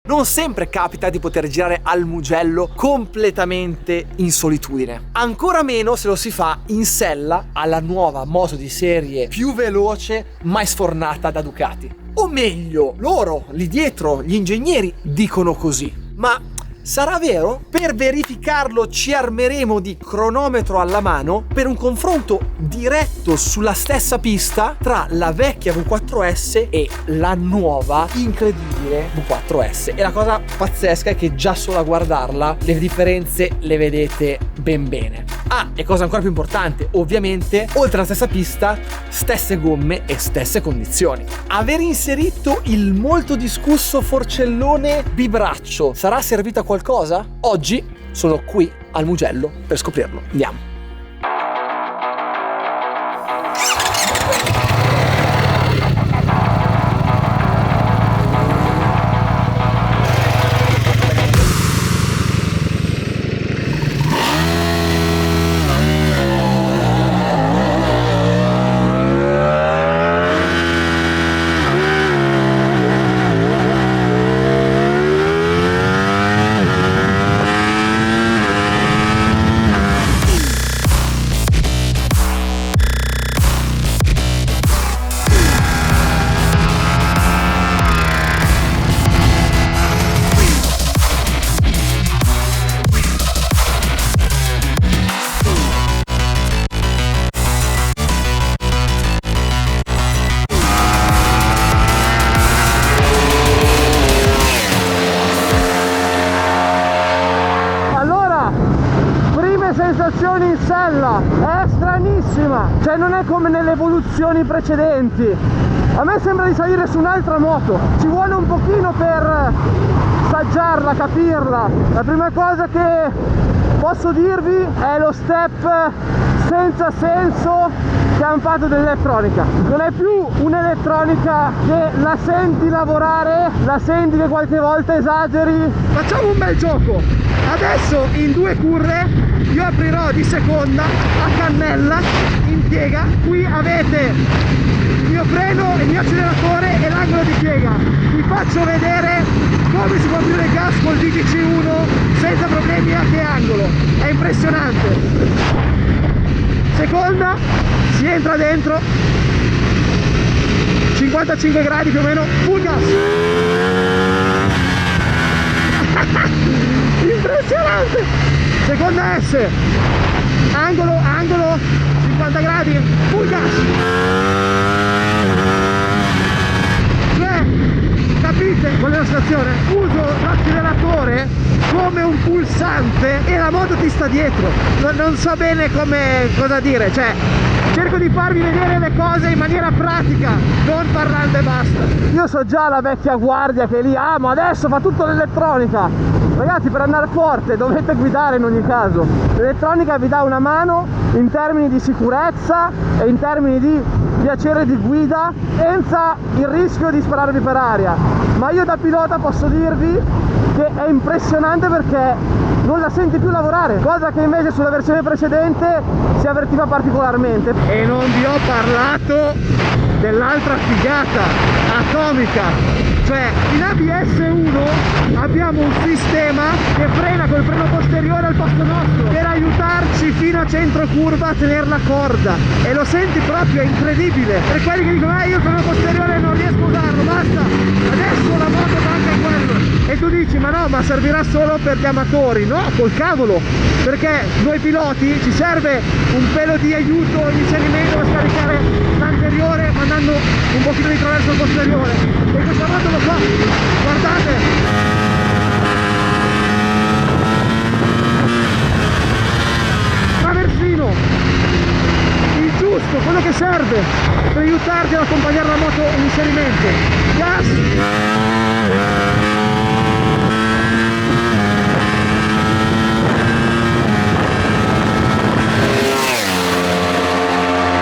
Non sempre capita di poter girare al Mugello completamente in solitudine. Ancora meno se lo si fa in sella alla nuova moto di serie più veloce mai sfornata da Ducati. O meglio, loro, lì dietro, gli ingegneri, dicono così. Ma sarà vero? Per verificarlo ci armeremo di cronometro alla mano per un confronto diretto sulla stessa pista tra la vecchia V4S e la nuova incredibile V4S. E la cosa pazzesca è che già solo a guardarla le differenze le vedete ben bene. Ah, e cosa ancora più importante, ovviamente, oltre alla stessa pista, stesse gomme e stesse condizioni. Aver inserito il molto discusso forcellone bibraccio sarà servito a qualcosa? Oggi sono qui al Mugello per scoprirlo. Andiamo. Sensazioni in sella è stranissima, cioè non è come nelle evoluzioni precedenti. A me sembra di salire su un'altra moto, ci vuole un pochino per assaggiarla, capirla. La prima cosa che posso dirvi è lo step senza senso che hanno fatto dell'elettronica. Non è più un'elettronica che la senti lavorare, la senti che qualche volta esageri. Facciamo un bel gioco. Adesso in 2 curve io aprirò di seconda a cannella in piega. Qui avete il mio freno, il mio acceleratore e l'angolo di piega. Vi faccio vedere come si può aprire il gas col DGC1 senza problemi a che angolo. È impressionante. Seconda, si entra dentro, 55 gradi più o meno, full gas. Impressionante. Seconda S, angolo, 50 gradi, full gas. Cioè, capite qual è la situazione? Uso l'acceleratore come un pulsante e la moto ti sta dietro. Non so bene cosa dire, cioè cerco di farvi vedere le cose in maniera pratica, non parlando e basta. Io so già la vecchia guardia che lì amo, adesso fa tutto l'elettronica. Ragazzi, per andare forte dovete guidare in ogni caso. L'elettronica vi dà una mano in termini di sicurezza e in termini di piacere di guida senza il rischio di spararvi per aria. Ma io da pilota posso dirvi che è impressionante perché non la senti più lavorare, cosa che invece sulla versione precedente si avvertiva particolarmente. E non vi ho parlato dell'altra figata atomica. Cioè in ABS1 abbiamo un sistema che frena col freno posteriore al posto nostro per aiutarci fino a centro curva a tenere la corda, e lo senti proprio, è incredibile. Per quelli che dicono io il freno posteriore non riesco a usarlo, basta, adesso la moto va anche quello. E tu dici ma no, ma servirà solo per gli amatori. No, col cavolo, perché noi piloti ci serve un pelo di aiuto in inserimento per scaricare l'anteriore mandando un pochino di traverso al posteriore, e questa moto lo fa, guardate. Traversino, il giusto, quello che serve per aiutarti ad accompagnare la moto in inserimento. Gas.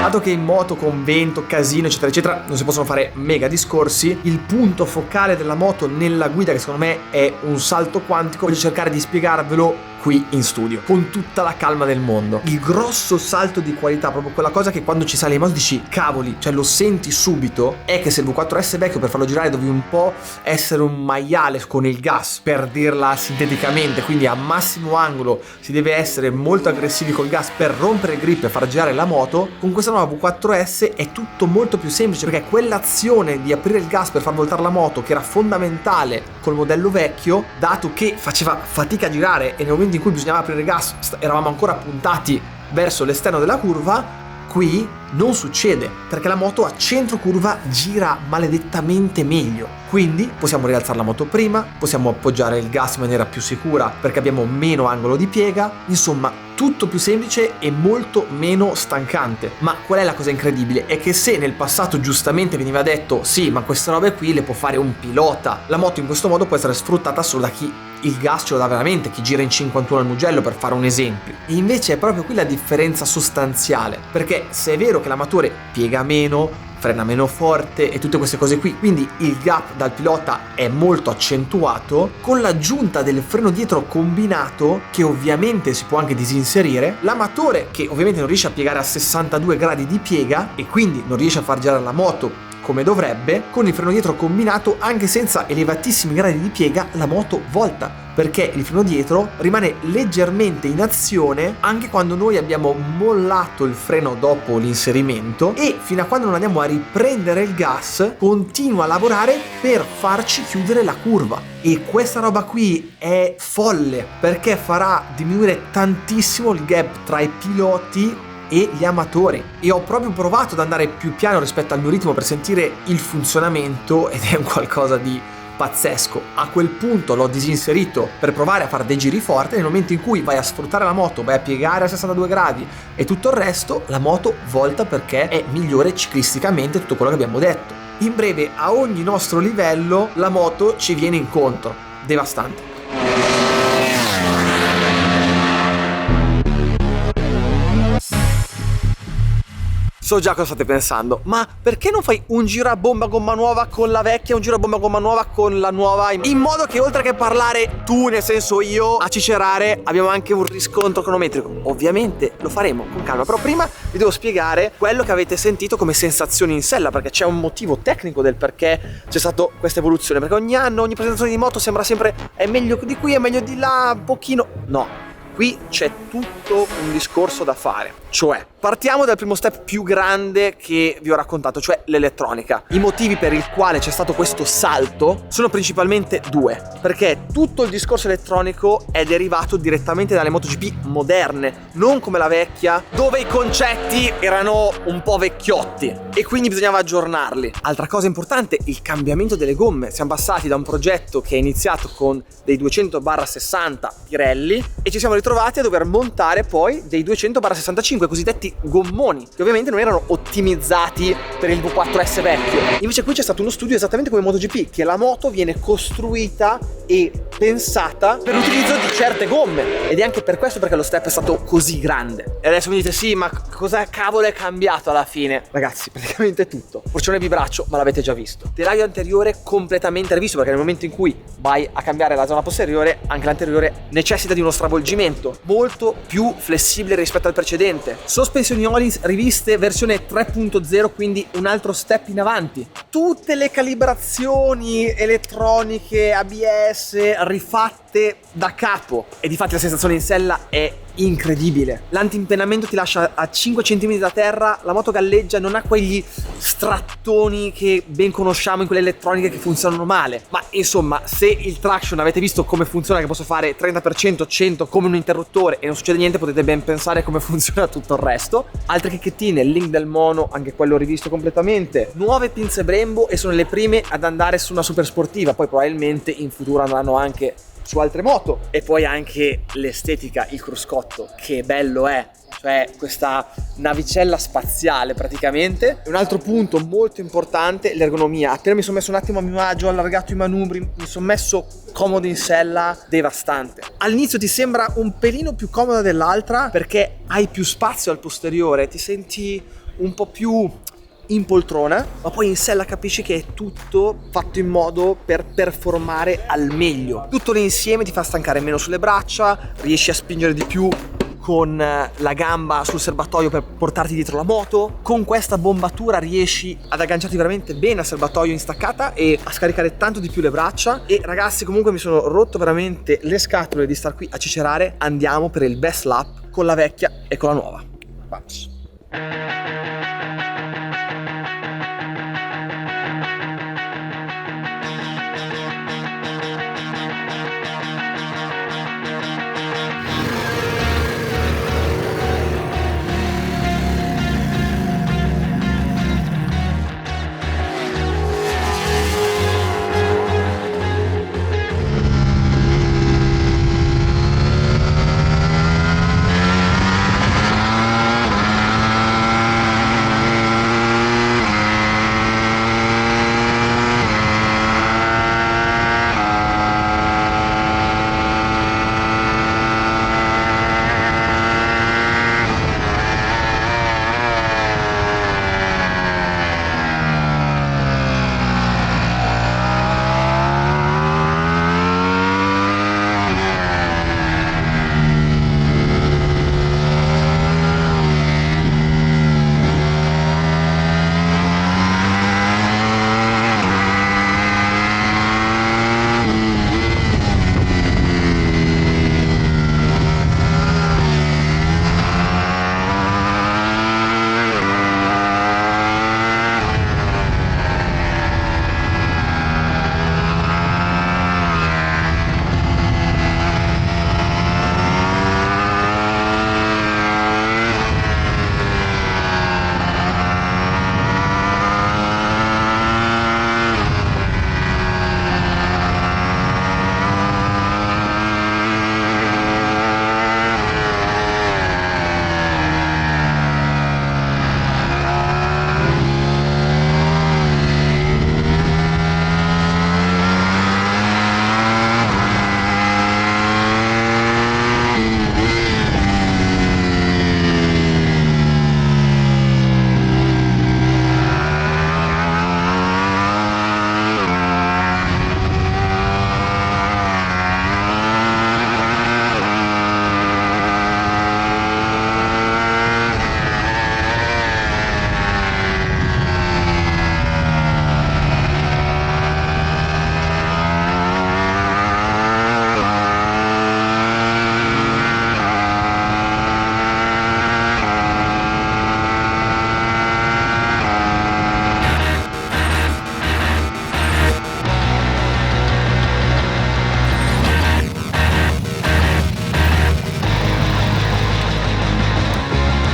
Dato che in moto con vento, casino eccetera eccetera non si possono fare mega discorsi, il punto focale della moto nella guida, che secondo me è un salto quantico, voglio cercare di spiegarvelo qui in studio con tutta la calma del mondo. Il grosso salto di qualità, proprio quella cosa che quando ci sali in moto dici cavoli, cioè lo senti subito, è che se il V4S vecchio per farlo girare dovevi un po' essere un maiale con il gas, per dirla sinteticamente, quindi a massimo angolo si deve essere molto aggressivi col gas per rompere il grip e far girare la moto. Con questa nuova V4S è tutto molto più semplice, perché quell'azione di aprire il gas per far voltare la moto, che era fondamentale col modello vecchio, dato che faceva fatica a girare e nel momento in cui bisognava aprire il gas eravamo ancora puntati verso l'esterno della curva, qui non succede, perché la moto a centro curva gira maledettamente meglio. Quindi possiamo rialzare la moto prima, possiamo appoggiare il gas in maniera più sicura perché abbiamo meno angolo di piega, insomma tutto più semplice e molto meno stancante. Ma qual è la cosa incredibile? È che se nel passato giustamente veniva detto sì, ma queste robe qui le può fare un pilota, la moto in questo modo può essere sfruttata solo da chi il gas ce lo dà veramente, chi gira in 51 al Mugello, per fare un esempio. E invece è proprio qui la differenza sostanziale, perché se è vero che l'amatore piega meno, frena meno forte e tutte queste cose qui, quindi il gap dal pilota è molto accentuato, con l'aggiunta del freno dietro combinato, che ovviamente si può anche disinserire, l'amatore, che ovviamente non riesce a piegare a 62 gradi di piega e quindi non riesce a far girare la moto come dovrebbe, con il freno dietro combinato, anche senza elevatissimi gradi di piega, la moto volta, perché il freno dietro rimane leggermente in azione anche quando noi abbiamo mollato il freno dopo l'inserimento, e fino a quando non andiamo a riprendere il gas continua a lavorare per farci chiudere la curva. E questa roba qui è folle, perché farà diminuire tantissimo il gap tra i piloti e gli amatori. E ho proprio provato ad andare più piano rispetto al mio ritmo per sentire il funzionamento, ed è un qualcosa di pazzesco. A quel punto l'ho disinserito per provare a fare dei giri forti. Nel momento in cui vai a sfruttare la moto, vai a piegare a 62 gradi e tutto il resto, la moto volta perché è migliore ciclisticamente, tutto quello che abbiamo detto. In breve, a ogni nostro livello la moto ci viene incontro. Devastante. So già cosa state pensando, ma perché non fai un giro a bomba gomma nuova con la vecchia, un giro a bomba gomma nuova con la nuova, in modo che oltre che parlare tu, nel senso io, a cicerare, abbiamo anche un riscontro cronometrico? Ovviamente lo faremo con calma, però prima vi devo spiegare quello che avete sentito come sensazioni in sella, perché c'è un motivo tecnico del perché c'è stata questa evoluzione, perché ogni anno, ogni presentazione di moto sembra sempre è meglio di qui, è meglio di là, un pochino. No. Qui c'è tutto un discorso da fare, cioè partiamo dal primo step più grande che vi ho raccontato, cioè l'elettronica. I motivi per il quale c'è stato questo salto sono principalmente due, perché tutto il discorso elettronico è derivato direttamente dalle MotoGP moderne, non come la vecchia, dove i concetti erano un po' vecchiotti e quindi bisognava aggiornarli. Altra cosa importante, il cambiamento delle gomme. Siamo passati da un progetto che è iniziato con dei 200/60 Pirelli e ci siamo ritrovati a dover montare poi dei 200/65 cosiddetti gommoni, che ovviamente non erano ottimizzati per il V4S vecchio. Invece qui c'è stato uno studio esattamente come MotoGP, che la moto viene costruita e pensata per l'utilizzo di certe gomme, ed è anche per questo perché lo step è stato così grande. E adesso mi dite sì, ma cosa cavolo è cambiato alla fine? Ragazzi, praticamente tutto. Porcione bibraccio, ma l'avete già visto. Telaio anteriore completamente rivisto, perché nel momento in cui vai a cambiare la zona posteriore, anche l'anteriore necessita di uno stravolgimento molto più flessibile rispetto al precedente. Sospensioni Öhlins riviste versione 3.0, quindi un altro step in avanti. Tutte le calibrazioni elettroniche, ABS rifatte da capo, e difatti la sensazione in sella è incredibile. L'antimpennamento ti lascia a 5 cm da terra, la moto galleggia, non ha quegli strattoni che ben conosciamo in quelle elettroniche che funzionano male. Ma insomma, se il traction avete visto come funziona, che posso fare 30%, 100 come un interruttore e non succede niente, potete ben pensare come funziona tutto il resto. Altre chicchettine, il link del mono, anche quello rivisto completamente. Nuove pinze Brembo, e sono le prime ad andare su una super sportiva, poi probabilmente in futuro andranno anche su altre moto. E poi anche l'estetica, il cruscotto, che bello è, cioè questa navicella spaziale praticamente. E un altro punto molto importante, l'ergonomia. Appena mi sono messo un attimo a mio agio, ho allargato i manubri, mi sono messo comodo in sella, devastante. All'inizio ti sembra un pelino più comoda dell'altra perché hai più spazio al posteriore, ti senti un po' più in poltrona, ma poi in sella capisci che è tutto fatto in modo per performare al meglio. Tutto l'insieme ti fa stancare meno sulle braccia, riesci a spingere di più con la gamba sul serbatoio per portarti dietro la moto. Con questa bombatura riesci ad agganciarti veramente bene al serbatoio in staccata e a scaricare tanto di più le braccia. E ragazzi, comunque mi sono rotto veramente le scatole di star qui a cicerare. Andiamo per il best lap con la vecchia e con la nuova. Vamos.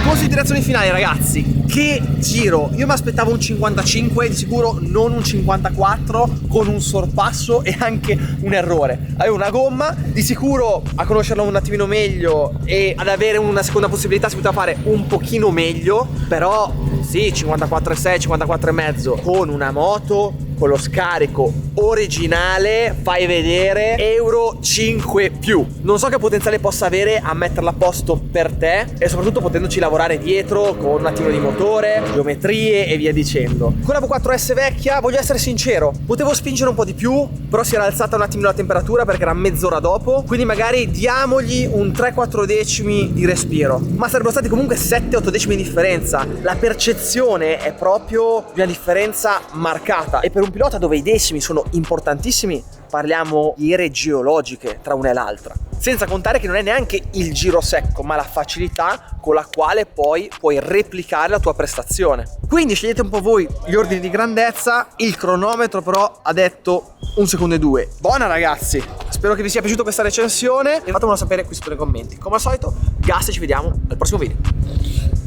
Considerazioni finali, ragazzi. Che giro! Io mi aspettavo un 55, di sicuro non un 54, con un sorpasso e anche un errore. Avevo una gomma, di sicuro a conoscerla un attimino meglio e ad avere una seconda possibilità si poteva fare un pochino meglio, però sì, 54,6, 54,5 con una moto, con lo scarico originale, fai vedere euro 5 più. Non so che potenziale possa avere a metterla a posto per te e soprattutto potendoci lavorare dietro con un attimo di motore, geometrie e via dicendo. Con la V4S vecchia, voglio essere sincero, potevo spingere un po' di più, però si era alzata un attimo la temperatura perché era mezz'ora dopo, quindi magari diamogli un 3-4 decimi di respiro, ma sarebbero stati comunque 7-8 decimi di differenza. La percezione è proprio di una differenza marcata, e per un pilota dove i decimi sono importantissimi parliamo di ere geologiche tra una e l'altra, senza contare che non è neanche il giro secco ma la facilità con la quale poi puoi replicare la tua prestazione. Quindi scegliete un po' voi gli ordini di grandezza. Il cronometro però ha detto 1 secondo e 2. Buona ragazzi, spero che vi sia piaciuta questa recensione e fatemelo sapere qui sotto nei commenti. Come al solito, gas e ci vediamo al prossimo video.